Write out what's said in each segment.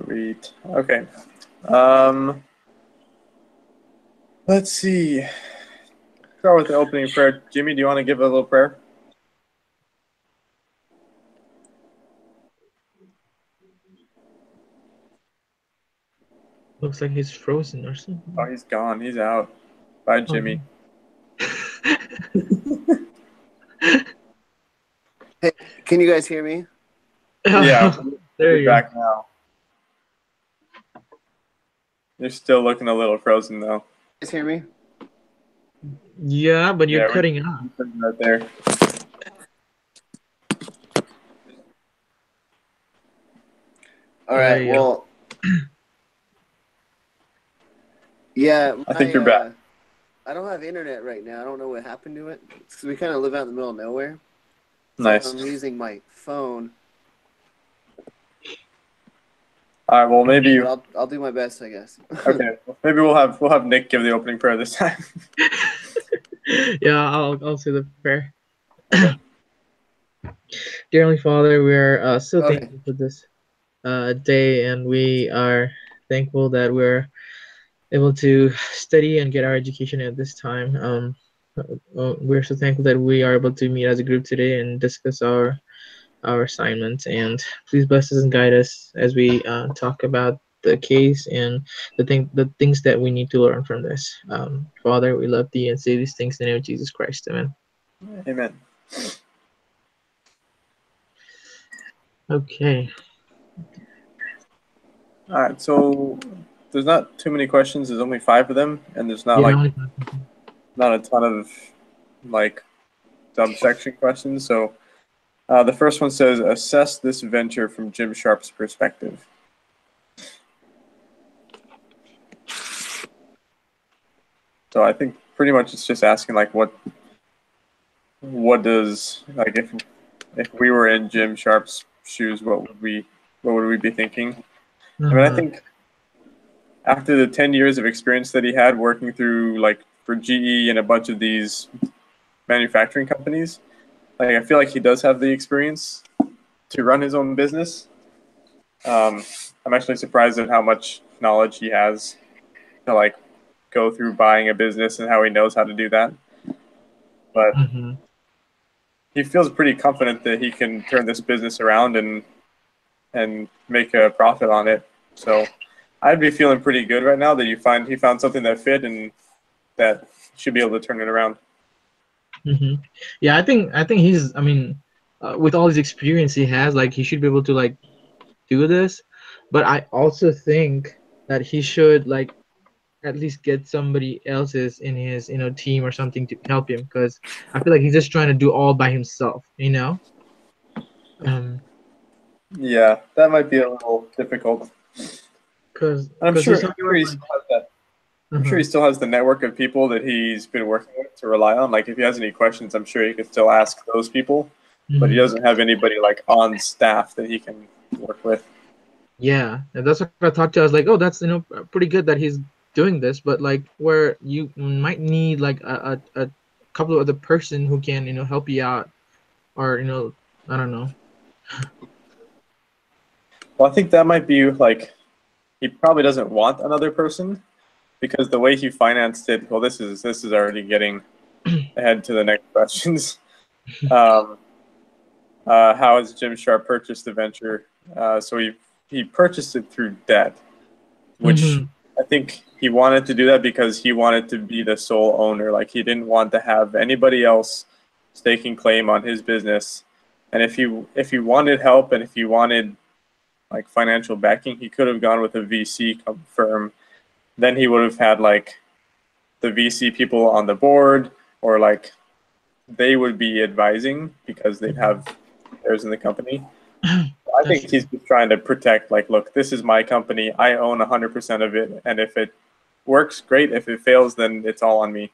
Sweet. Okay. Let's see. Start with the opening prayer. Jimmy, do you want to give a little prayer? Looks like he's frozen or something. Oh, he's gone. He's out. Bye, Jimmy. Hey, can you guys hear me? Yeah, there you're you go. back now. You're still looking a little frozen, though. You guys hear me? Yeah, but you're Yeah, cutting off. right there. All There right. you go. Well, yeah. I think you're back. I don't have internet right now. I don't know what happened to it. Because we kind of live out in the middle of nowhere. So Nice. I'm using my phone. All right. Well, maybe But I'll do my best, I guess. okay. Maybe we'll have Nick give the opening prayer this time. Yeah, I'll say the prayer. Okay. Dear Heavenly Father, we are so Okay. thankful for this day, and we are thankful that we're able to study and get our education at this time. We're so thankful that we are able to meet as a group today and discuss our assignments. And please bless us and guide us as we talk about the case and the things that we need to learn from this. Father, we love thee and say these things in the name of Jesus Christ. Amen. Amen. Okay. All right. So there's not too many questions. There's only 5 of them, and there's not Yeah, not a ton of like subsection questions. So the first one says, assess this venture from Jim Sharpe's perspective. So I think pretty much it's just asking like what does, like, if we were in Jim Sharpe's shoes, what would we be thinking? I mean, I think after the 10 years of experience that he had working through like for GE and a bunch of these manufacturing companies, like I feel like he does have the experience to run his own business. I'm actually surprised at how much knowledge he has to like go through buying a business and how he knows how to do that. But he feels pretty confident that he can turn this business around and make a profit on it. So I'd be feeling pretty good right now that he found something that fit and that should be able to turn it around. Yeah, I think he's. I mean, with all his experience he has, like he should be able to like do this. But I also think that he should like at least get somebody else's in his team or something to help him, because I feel like he's just trying to do all by himself. Yeah, that might be a little difficult. Because I'm sure he still has that. I'm sure he still has the network of people that he's been working with to rely on. Like if he has any questions, I'm sure he could still ask those people. But he doesn't have anybody like on staff that he can work with. Yeah, and that's what I thought to. I was like, oh, that's pretty good that he's doing this, but like where you might need like a couple of other person who can help you out, or I don't know. Well, I think that might be like he probably doesn't want another person because the way he financed it. Well, this is already getting ahead to the next questions. How has Jim Sharpe purchased the venture? So he purchased it through debt, which I think he wanted to do that because he wanted to be the sole owner. Like he didn't want to have anybody else staking claim on his business. And if he wanted help and if he wanted like financial backing, he could have gone with a VC firm. Then he would have had like the VC people on the board, or like they would be advising because they'd have shares in the company. I think he's just trying to protect, like, look, this is my company. I own 100% of it. And if it works, great. If it fails, then it's all on me.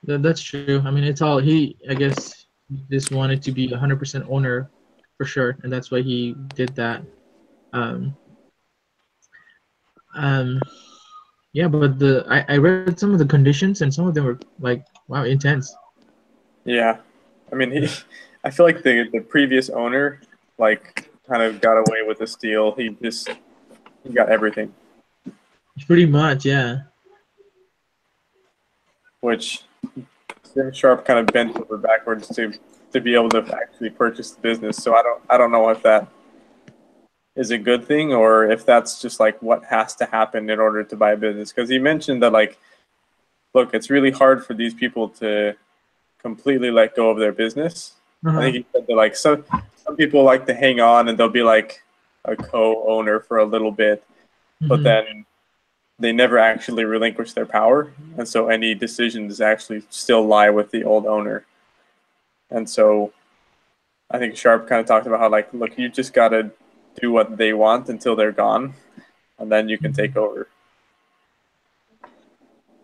That's true. I mean, it's all I guess he just wanted to be 100% owner for sure, and that's why he did that. Yeah, but I read some of the conditions and some of them were like, wow, intense. Yeah, I mean, I feel like the previous owner, like kind of got away with the steal. He got everything, Pretty much, yeah. which Sharpe kind of bent over backwards to be able to actually purchase the business. So I don't know if that is a good thing or if that's just like what has to happen in order to buy a business. Because he mentioned that like, look, it's really hard for these people to completely let go of their business. I think he said that like some people like to hang on and they'll be like a co-owner for a little bit, but then they never actually relinquish their power, and so any decisions actually still lie with the old owner. And so I think Sharpe kind of talked about how like, look, you just gotta do what they want until they're gone, and then you can take over.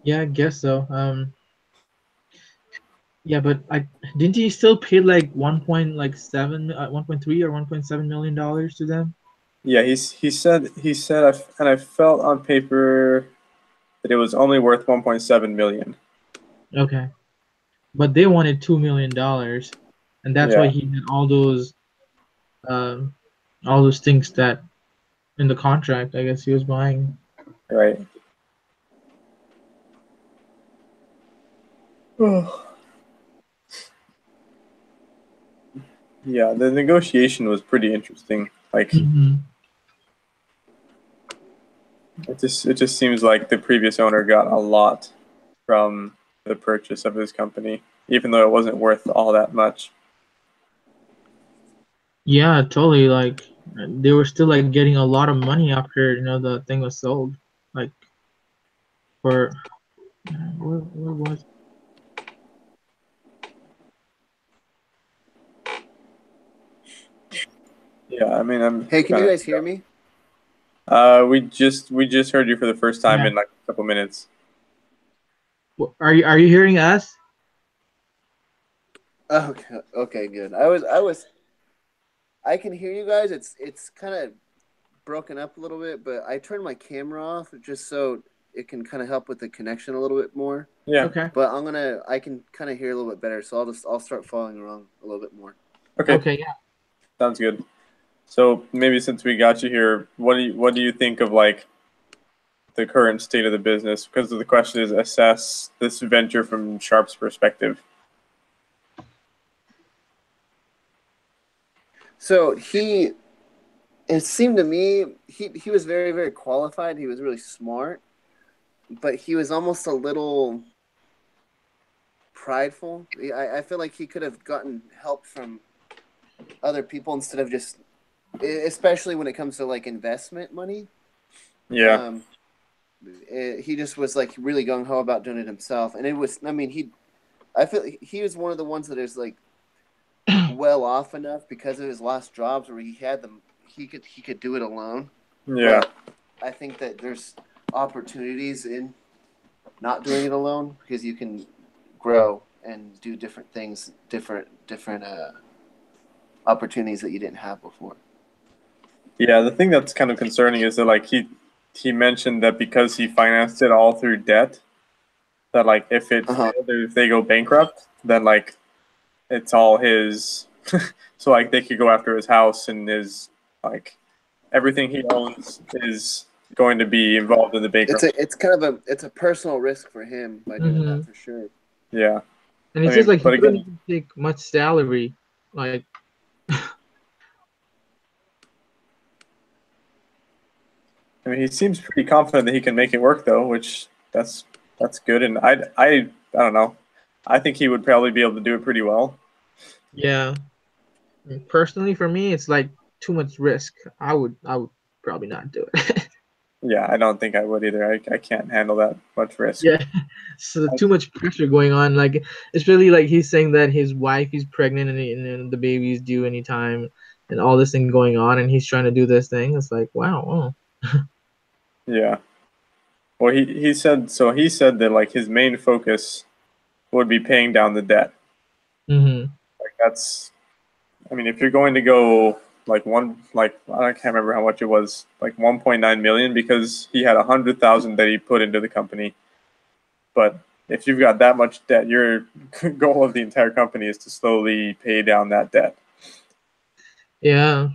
Yeah, I guess so. Yeah, but I didn't he still pay like 1.3 or $1.7 million to them? Yeah, he said and I felt on paper that it was only worth 1.7 million. Okay, but they wanted $2 million, and that's why Yeah, he had um, all those things that in the contract. I guess he was buying. right. Yeah, the negotiation was pretty interesting. Like it just seems like the previous owner got a lot from the purchase of his company, even though it wasn't worth all that much. Yeah, totally. Like they were still like getting a lot of money after the thing was sold. Like for where was Yeah, I mean, I'm Hey, can you kind guys hear me? of. We just heard you for the first time Yeah. in like a couple minutes. Are you hearing us? Okay, okay, good. I can hear you guys. It's kind of broken up a little bit, but I turned my camera off just so it can kind of help with the connection a little bit more. Yeah. Okay. But I can kind of hear a little bit better, so I'll start following along a little bit more. Okay. Okay. Yeah. Sounds good. So maybe since we got you here, what do you think of like the current state of the business? Because the question is assess this venture from Sharpe's perspective. So it seemed to me he was very very qualified. He was really smart, but he was almost a little prideful. I feel like he could have gotten help from other people instead of just, especially when it comes to like investment money. Yeah. He just was like really gung ho about doing it himself, and it was. I mean, I feel he was one of the ones that is like well off enough because of his last jobs where he had them. He could do it alone. Yeah. But I think that there's opportunities in not doing it alone because you can grow and do different things, different opportunities that you didn't have before. Yeah, the thing that's kind of concerning is that like he mentioned that because he financed it all through debt, that like if if they go bankrupt, then like it's all his. So like they could go after his house and his like everything he owns is going to be involved in the bankruptcy. It's kind of a personal risk for him by doing that for sure. Yeah. And it's just like he couldn't even take much salary. Like I mean, he seems pretty confident that he can make it work, though, which that's good. And I don't know. I think he would probably be able to do it pretty well. yeah. Personally, for me, it's like too much risk. I would probably not do it. Yeah, I don't think I would either. I can't handle that much risk. Yeah. So too much pressure going on. Like it's really like he's saying that his wife is pregnant and the baby is due anytime, and all this thing going on, and he's trying to do this thing. It's like wow. Yeah. Well, he said so. He said that like his main focus would be paying down the debt. Like that's, I mean, if you're going to go like I can't remember how much it was, like 1.9 million, because he had 100,000 that he put into the company. But if you've got that much debt, your goal of the entire company is to slowly pay down that debt. Yeah.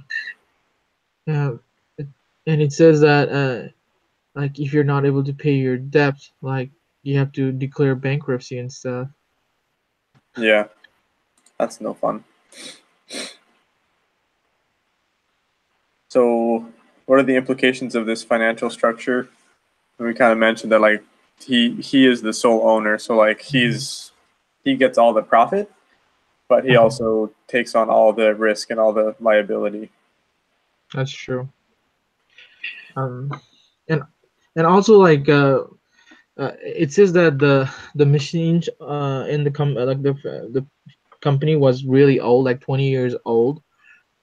Yeah, and it says that like if you're not able to pay your debt, like you have to declare bankruptcy and stuff. Yeah, that's no fun. So, what are the implications of this financial structure? We kind of mentioned that like he is the sole owner, so like he gets all the profit, but he also takes on all the risk and all the liability. That's true. Um, and also like it says that the machines in the like the company was really old, like 20 years old.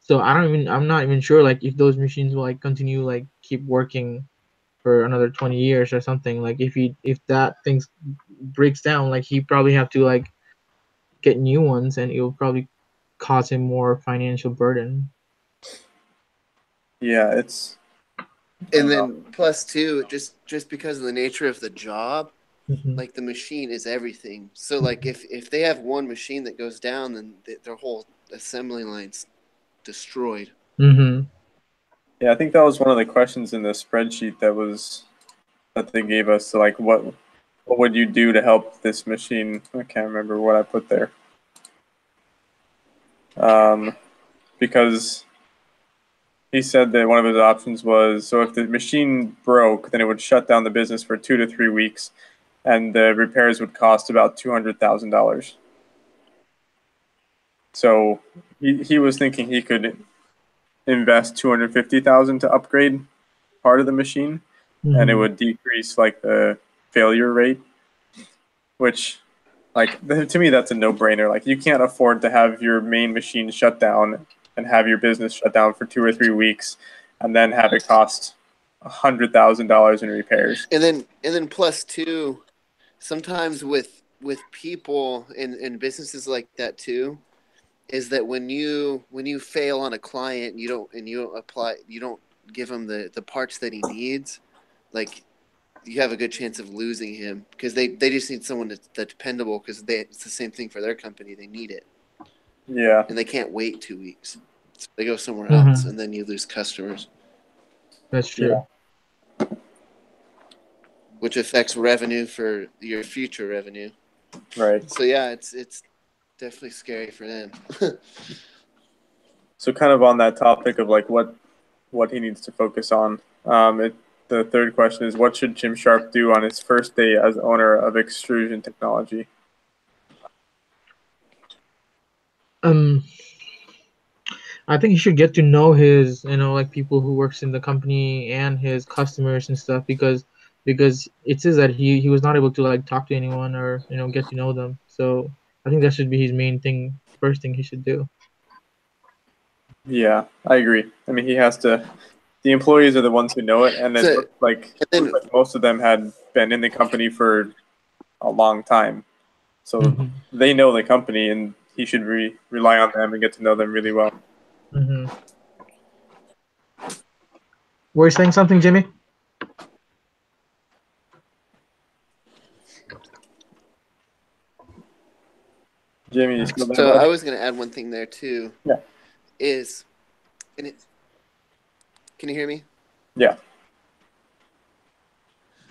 So I'm not even sure like if those machines will like continue like keep working for another 20 years or something. Like if that thing breaks down, like he probably have to like get new ones, and it will probably cause him more financial burden. Yeah, it's I And don't know. then plus two, just because of the nature of the job, Hmm. like the machine is everything. So like if they have one machine that goes down, then their whole assembly line's destroyed. Hmm. Yeah, I think that was one of the questions in the spreadsheet that they gave us. So like, what would you do to help this machine? I can't remember what I put there. Um, because he said that one of his options was so if the machine broke, then it would shut down the business for 2 to 3 weeks, and the repairs would cost about $200,000. So he was thinking he could invest 250,000 to upgrade part of the machine, and it Hmm. would decrease like the failure rate, which like to me that's a no-brainer. Like you can't afford to have your main machine shut down and have your business shut down for 2 or 3 weeks, and then have it cost $100,000 in repairs. And then plus two, sometimes with people in businesses like that too, is that when you fail on a client and you don't give him the parts that he needs, like you have a good chance of losing him because they just need someone that's dependable because it's the same thing for their company. They need it Yeah, and they can't wait 2 weeks. So they go somewhere else Hmm. and then you lose customers, That's yeah, true. which affects revenue for your future revenue. right. So yeah, it's definitely scary for them. So kind of on that topic of like what he needs to focus on. The third question is what should Jim Sharpe do on his first day as owner of Extrusion Technology? Um, I think he should get to know his, like people who works in the company and his customers and stuff, because it says that he was not able to like talk to anyone or get to know them. So I think that should be his main thing, first thing he should do. Yeah, I agree. I mean, he has to. The employees are the ones who know it, and So and it looked then like most of them had been in the company for a long time, so Hmm. they know the company, and he should rely on them and get to know them really well. Hmm. Were you saying something, Jimmy? Jimmy, you still there, so I bud? was going to add one thing there too Yeah, is and it can you hear me? yeah,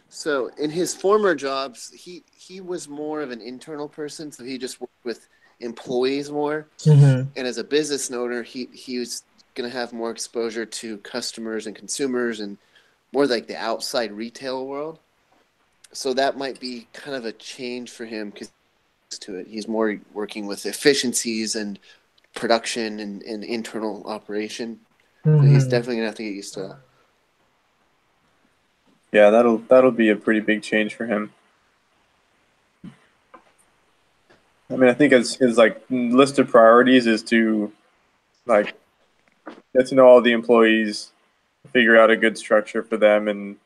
So in his former jobs, he was more of an internal person, so he just worked with employees more. Hmm. And as a business owner, he was going to have more exposure to customers and consumers and more like the outside retail world. So that might be kind of a change for him because to it, he's more working with efficiencies and production and internal operation. So he's Hmm. definitely gonna have to get used to that. yeah. That'll be a pretty big change for him. I mean, I think as his like list of priorities is to like get to know all the employees, figure out a good structure for them, and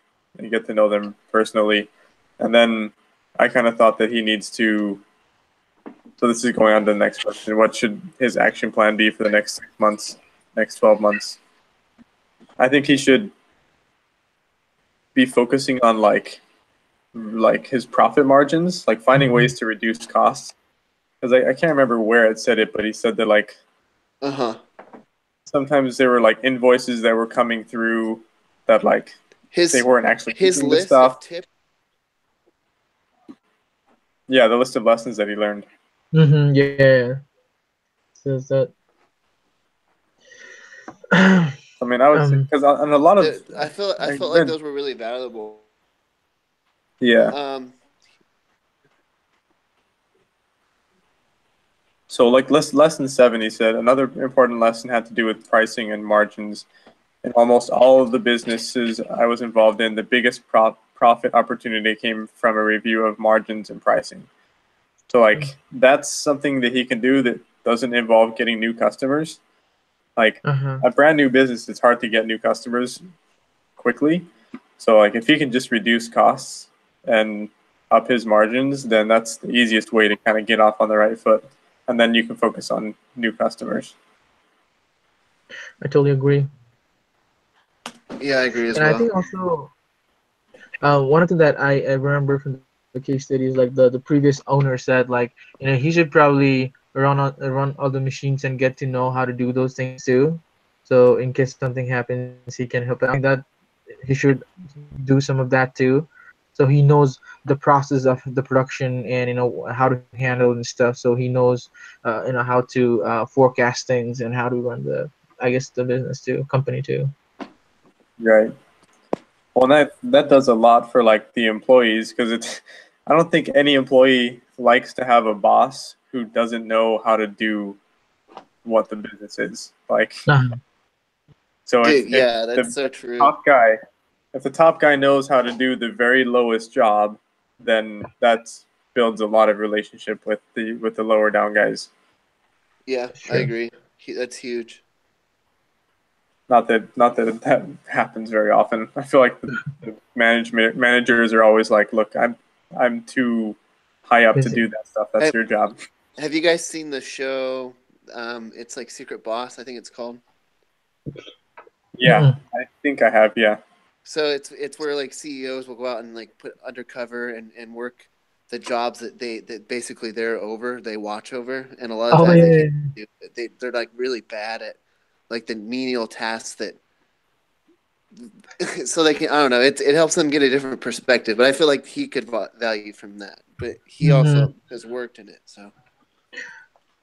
get to know them personally. And then I kind of thought that he needs to. So this is going on to the next question. What should his action plan be for the next 6 months, next 12 months? I think he should be focusing on like his profit margins, like finding Hmm. ways to reduce costs. Because I can't remember where it said it, but he said that like Uh huh. sometimes there were like invoices that were coming through that like His they weren't actually his using the list stuff. of tips. Yeah, the list of lessons that he learned. Yeah. So that. I mean, I would say because on a lot of I felt I've like read, those were really valuable. yeah. So like lesson 7, he said another important lesson had to do with pricing and margins. In almost all of the businesses I was involved in, the biggest profit opportunity came from a review of margins and pricing. So like that's something that he can do that doesn't involve getting new customers. Like a brand new business, it's hard to get new customers quickly. So like if he can just reduce costs and up his margins, then that's the easiest way to kind of get off on the right foot. And then you can focus on new customers. I totally agree. Yeah, I agree as And well. I think also one of the thing that I remember from the case study is like the previous owner said like, you know, he should probably run all the machines and get to know how to do those things too. So in case something happens, he can help. I think that he should do some of that too. So he knows the process of the production and, you know, how to handle and stuff. So he knows you know, how to forecast things and how to run the, I guess, the business too, company too. Right. Well, that does a lot for like the employees because it's. I don't think any employee likes to have a boss who doesn't know how to do what the business is like. So Dude, if yeah, that's the so true. top guy, if the top guy knows how to do the very lowest job, then that builds a lot of relationship with the lower down guys. Yeah, I Sure. agree. That's huge. Not that that happens very often. I feel like the managers are always like, look, I'm too high up to Busy. do that stuff. That's your job. Have you guys seen the show? It's like Secret Boss, I think it's called. Yeah, I think I have. Yeah. So it's where like CEOs will go out and like put undercover and work the jobs that basically they're over, they watch over, and a lot of Oh times they yeah. can't do it. They're like really bad at like the menial tasks that so they can, I don't know, it helps them get a different perspective, but I feel like he could value from that, but he also has worked in it, so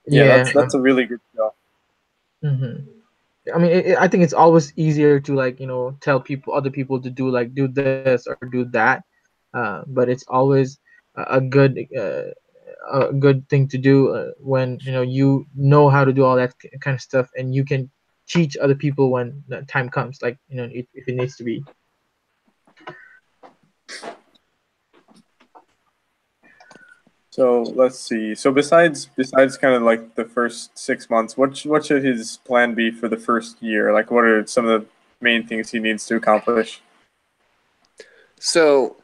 Yeah, Yeah. that's a really good show. I mean, I think it's always easier to, like, you know, tell people, other people to do, like, do this or do that, but it's always a good thing to do when, you know how to do all that kind of stuff, and you can teach other people when the time comes, like, if it needs to be. So let's see. So besides kind of like the first 6 months, what should his plan be for the first year? Like, what are some of the main things he needs to accomplish? so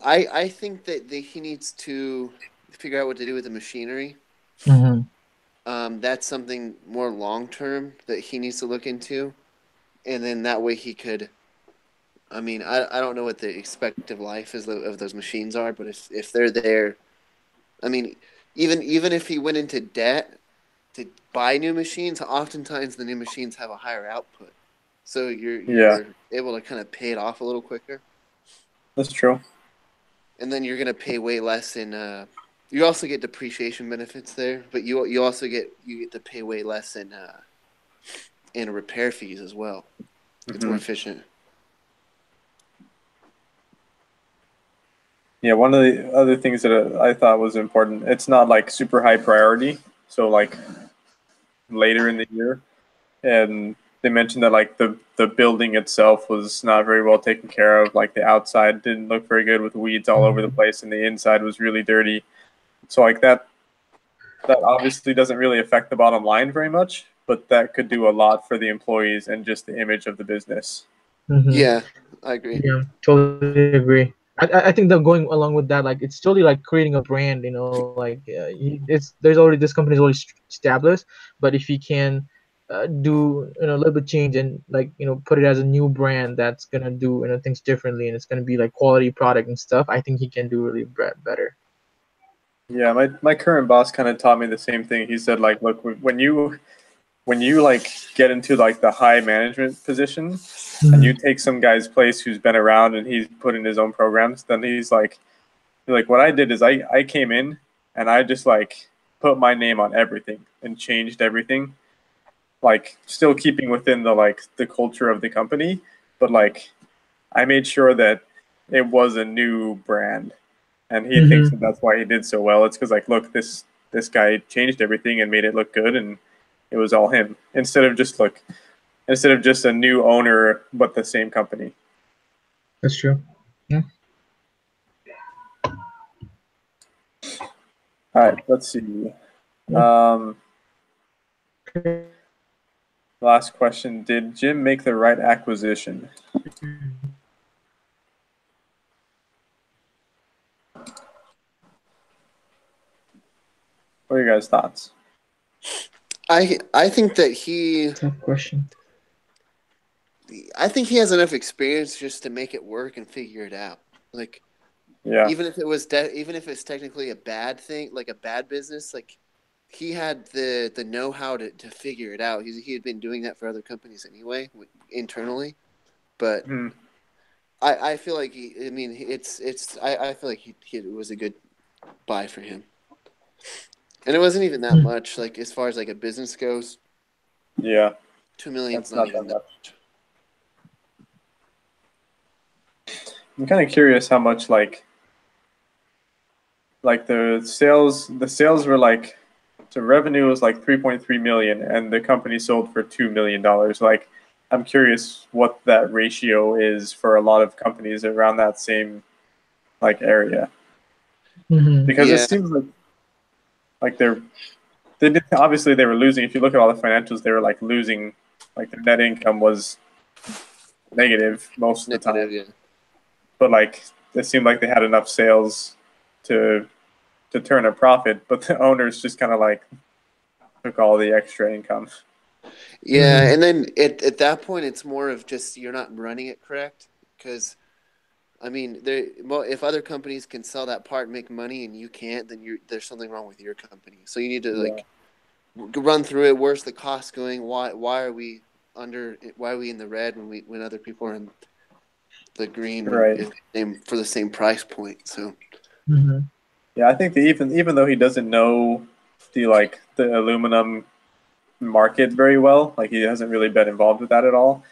I think that he needs to figure out what to do with the machinery. That's something more long term that he needs to look into, and then that way he could. I mean, I don't know what the expected life is of those machines are, but if they're there, I mean, even if he went into debt to buy new machines, oftentimes the new machines have a higher output, so Yeah, you're able to kind of pay it off a little quicker, that's true. and then you're gonna pay way less in. You also get depreciation benefits there, but you also get to pay way less in repair fees as well. It's more Hmm. efficient. Yeah, one of the other things that I thought was important. It's not like super high priority. So like later in the year, and they mentioned that like the building itself was not very well taken care of. Like the outside didn't look very good with weeds all over the place, and the inside was really dirty. So like that obviously doesn't really affect the bottom line very much, but that could do a lot for the employees and just the image of the business. Yeah, I agree. Yeah, totally agree. I think that going along with that, like, it's totally like creating a brand, like, there's already, this company is already established, but if you can do, a little bit change and, like, put it as a new brand that's gonna do, things differently, and it's gonna be like quality product and stuff, I think he can do really better. Yeah, my current boss kind of taught me the same thing. He said like, look, when you when you like get into like the high management position and you take some guy's place who's been around and he's put in his own programs, then he's like what I did is I came in and I just like put my name on everything and changed everything, like still keeping within the like the culture of the company, but like I made sure that it was a new brand. And he thinks that that's why he did so well. It's because like, look, this guy changed everything and made it look good, and it was all him instead of just a new owner but the same company. That's true. Yeah. All right, let's see. Last question: did Jim make the right acquisition? What are your guys' thoughts? I think that he. Tough question. I think he has enough experience just to make it work and figure it out. Like, Yeah. even if it's technically a bad thing, like a bad business, like he had the know-how to figure it out. He had been doing that for other companies anyway, internally. But I feel like I feel like it was a good buy for him. And it wasn't even that much, like as far as like a business goes. Yeah. $2 million is That's not even that much. I'm kind of curious how much like the sales were like, so revenue was like 3.3 million and the company sold for $2 million. Like, I'm curious what that ratio is for a lot of companies around that same like area. Because it seems like obviously they were losing. If you look at all the financials, they were like losing, like their net income was negative most of the time. Yeah. But like it seemed like they had enough sales to turn a profit, but the owners just kind of like took all the extra income. Yeah, and then at that point, it's more of just you're not running it correct. Because, I mean, if other companies can sell that part and make money and you can't, then there's something wrong with your company. So you need to run through it. Where's the cost going? Why are we in the red when other people are in the green, Right. for the same price point? So. Yeah, I think that even though he doesn't know the aluminum market very well, like he hasn't really been involved with that at all,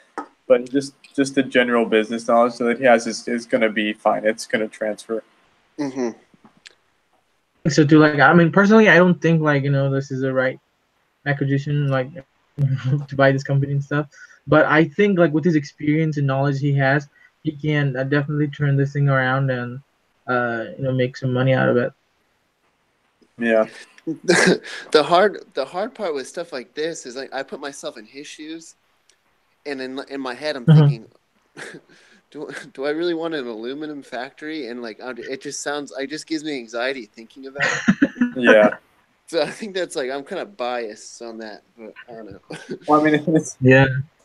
but just the general business knowledge that he has is going to be fine. It's going to transfer. So too, like, I mean, personally, I don't think like this is the right acquisition, like to buy this company and stuff. But I think like with his experience and knowledge he has, he can definitely turn this thing around and make some money out of it. Yeah. The hard part with stuff like this is like I put myself in his shoes, and in my head I'm thinking, do I really want an aluminum factory? And like it just gives me anxiety thinking about it. Yeah. So I think that's like I'm kind of biased on that, but I don't know. Well, I mean,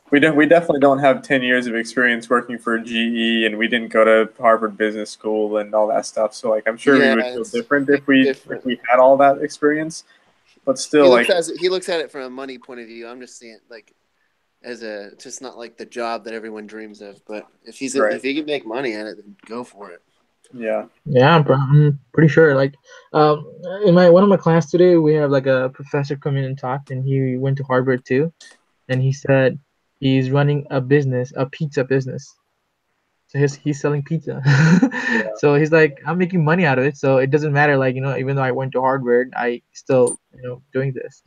we definitely don't have 10 years of experience working for GE, and we didn't go to Harvard Business School and all that stuff. So like, I'm sure we would feel different if we had all that experience. But still, he looks at it from a money point of view. I'm just seeing it like as just not like the job that everyone dreams of. But if he can make money at it, then go for it. Yeah. Yeah, I'm pretty sure. Like, in one of my class today, we have like a professor come in and talked, and he went to Harvard too, and he said he's running a pizza business. So he's selling pizza. So he's like, I'm making money out of it. So it doesn't matter, like even though I went to Harvard, I still doing this.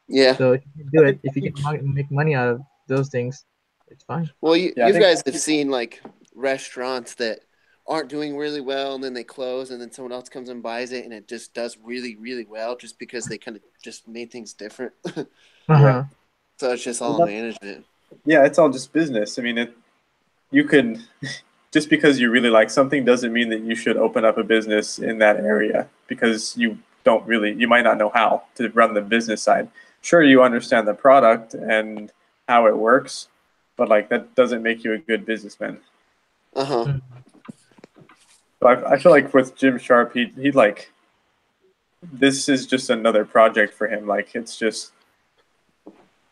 Yeah. So if you can do it, if you can make money out of those things, it's fine. Well, you guys have seen like restaurants that aren't doing really well, and then they close, and then someone else comes and buys it, and it just does really, really well, just because they kind of just made things different. Yeah. So it's just all management. Yeah, it's all just business. I mean, you could just because you really like something doesn't mean that you should open up a business in that area because you might not know how to run the business side. Sure, you understand the product and how it works, but like that doesn't make you a good businessman. So I feel like with Jim Sharpe, he like this is just another project for him. Like it's just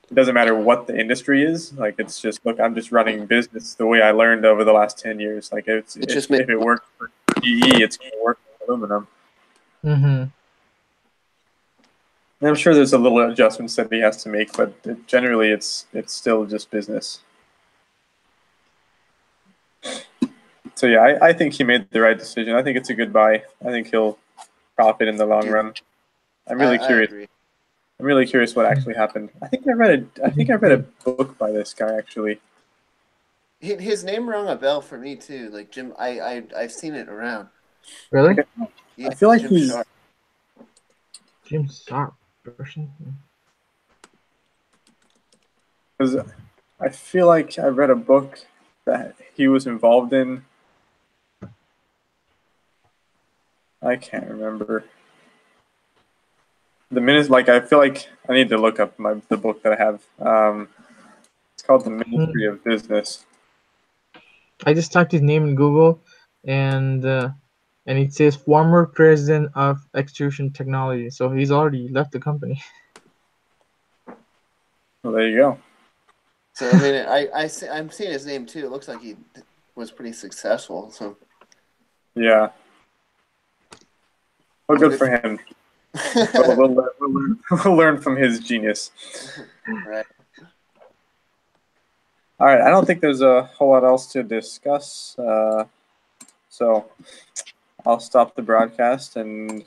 it doesn't matter what the industry is. Like it's just look, I'm just running business the way I learned over the last 10 years. Like if it works for PE, it's going to work for aluminum. Mm-hmm. And I'm sure there's a little adjustments that he has to make, but generally it's still just business. So yeah, I think he made the right decision. I think it's a good buy. I think he'll profit in the long run. I'm really curious. I'm really curious what actually happened. I think I read a book by this guy actually. His name rang a bell for me too. Like Jim, I've seen it around. Really? Yeah, I feel like Jim he's Sharpe. Jim Sharpe person. because I feel like I read a book that he was involved in. I can't remember. The minute, like I feel like I need to look up the book that I have. It's called The Ministry of Business. I just typed his name in Google, and it says former president of Extrusion Technology. So he's already left the company. Well, there you go. So I mean, I'm seeing his name too. It looks like he was pretty successful. So Yeah. Well, good for him. We'll learn from his genius. Right. All right. I don't think there's a whole lot else to discuss. So I'll stop the broadcast and